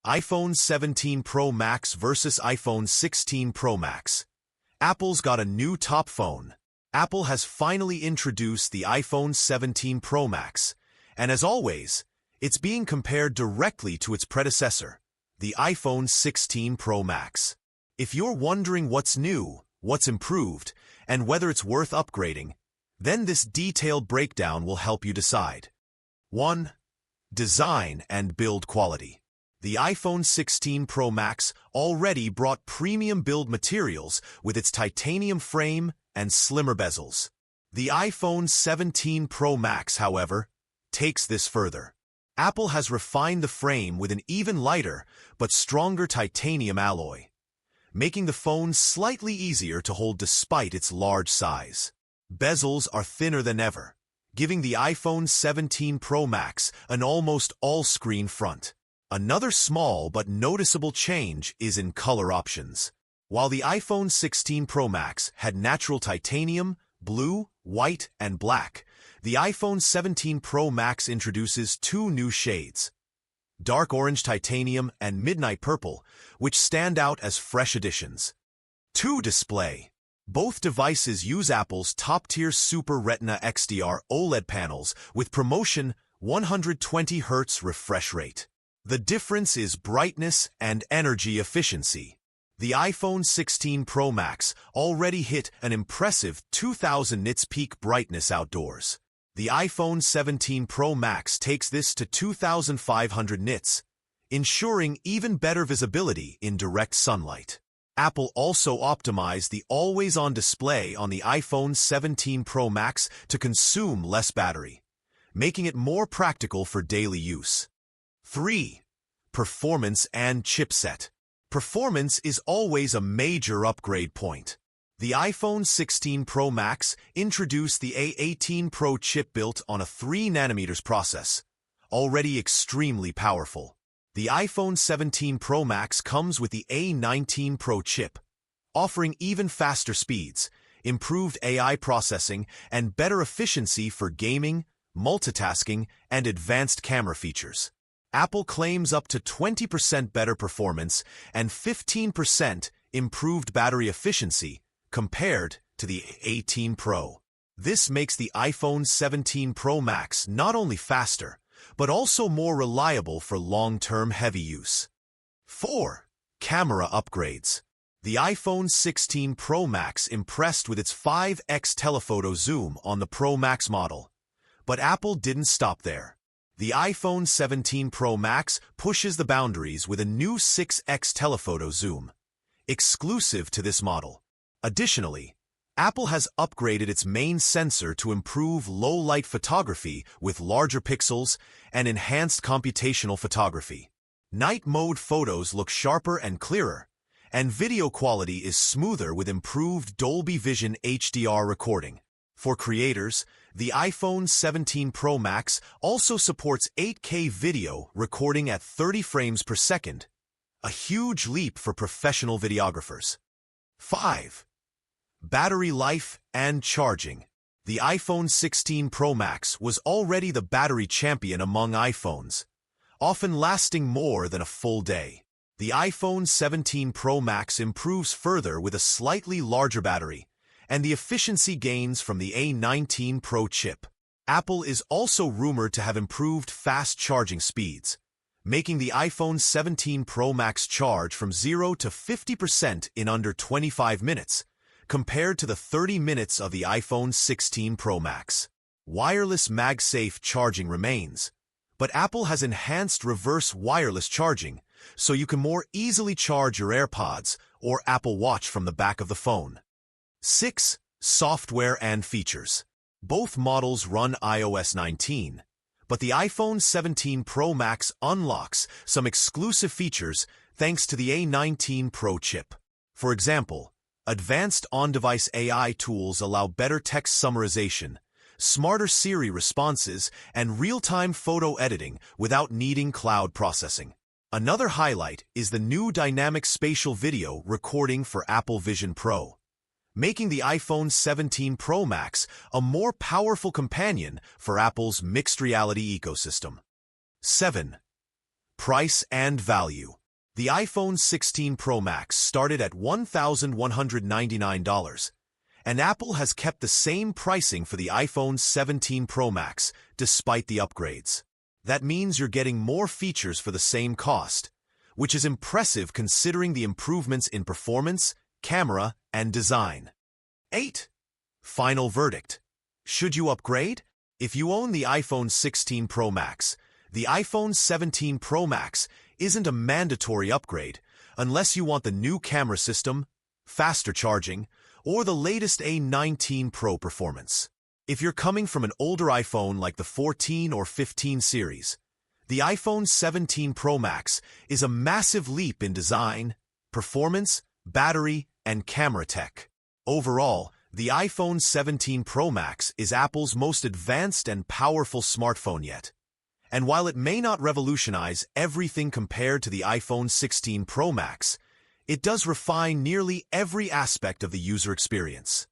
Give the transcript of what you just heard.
iPhone 17 Pro Max versus iPhone 16 Pro Max. Apple's got a new top phone. Apple has finally introduced the iPhone 17 Pro Max, and as always, it's being compared directly to its predecessor, the iPhone 16 Pro Max. If you're wondering what's new, what's improved, and whether it's worth upgrading, then this detailed breakdown will help you decide. 1. Design and build quality. The iPhone 16 Pro Max already brought premium build materials with its titanium frame and slimmer bezels. The iPhone 17 Pro Max, however, takes this further. Apple has refined the frame with an even lighter but stronger titanium alloy, making the phone slightly easier to hold despite its large size. Bezels are thinner than ever, giving the iPhone 17 Pro Max an almost all-screen front. Another small but noticeable change is in color options. While the iPhone 16 Pro Max had natural titanium, blue, white, and black, the iPhone 17 Pro Max introduces two new shades: dark orange titanium and midnight purple, which stand out as fresh additions. 2. Display. Both devices use Apple's top-tier Super Retina XDR OLED panels with promotion 120Hz refresh rate. The difference is brightness and energy efficiency. The iPhone 16 Pro Max already hit an impressive 2000 nits peak brightness outdoors. The iPhone 17 Pro Max takes this to 2500 nits, ensuring even better visibility in direct sunlight. Apple also optimized the always-on display on the iPhone 17 Pro Max to consume less battery, making it more practical for daily use. 3. Performance and chipset. Performance is always a major upgrade point. The iPhone 16 Pro Max introduced the A19 Pro chip built on a 3nm process, already extremely powerful. The iPhone 17 Pro Max comes with the A19 Pro chip, offering even faster speeds, improved AI processing, and better efficiency for gaming, multitasking, and advanced camera features. Apple claims up to 20% better performance and 15% improved battery efficiency compared to the A18 Pro. This makes the iPhone 17 Pro Max not only faster, but also more reliable for long-term heavy use. 4. Camera upgrades. The iPhone 16 Pro Max impressed with its 5x telephoto zoom on the Pro Max model, but Apple didn't stop there. The iPhone 17 Pro Max pushes the boundaries with a new 6x telephoto zoom, exclusive to this model. Additionally, Apple has upgraded its main sensor to improve low-light photography with larger pixels and enhanced computational photography. Night mode photos look sharper and clearer, and video quality is smoother with improved Dolby Vision HDR recording. For creators, the iPhone 17 Pro Max also supports 8K video recording at 30 frames per second, a huge leap for professional videographers. 5. Battery life and charging. The iPhone 16 Pro Max was already the battery champion among iPhones, often lasting more than a full day. The iPhone 17 Pro Max improves further with a slightly larger battery and the efficiency gains from the A19 Pro chip. Apple is also rumored to have improved fast charging speeds, making the iPhone 17 Pro Max charge from 0 to 50% in under 25 minutes, compared to the 30 minutes of the iPhone 16 Pro Max. Wireless MagSafe charging remains, but Apple has enhanced reverse wireless charging, so you can more easily charge your AirPods or Apple Watch from the back of the phone. 6. Software and features. Both models run iOS 19, but the iPhone 17 Pro Max unlocks some exclusive features thanks to the A19 Pro chip. For example, advanced on-device AI tools allow better text summarization, smarter Siri responses, and real-time photo editing without needing cloud processing. Another highlight is the new dynamic spatial video recording for Apple Vision Pro, making the iPhone 17 Pro Max a more powerful companion for Apple's mixed reality ecosystem. 7. Price and value. The iPhone 16 Pro Max started at $1,199, and Apple has kept the same pricing for the iPhone 17 Pro Max, despite the upgrades. That means you're getting more features for the same cost, which is impressive considering the improvements in performance, camera, and design. 8. Final verdict. Should you upgrade? If you own the iPhone 16 Pro Max, the iPhone 17 Pro Max isn't a mandatory upgrade unless you want the new camera system, faster charging, or the latest A19 Pro performance. If you're coming from an older iPhone like the 14 or 15 series, the iPhone 17 Pro Max is a massive leap in design, performance, battery, and camera tech. Overall, the iPhone 17 Pro Max is Apple's most advanced and powerful smartphone yet. And while it may not revolutionize everything compared to the iPhone 16 Pro Max, it does refine nearly every aspect of the user experience.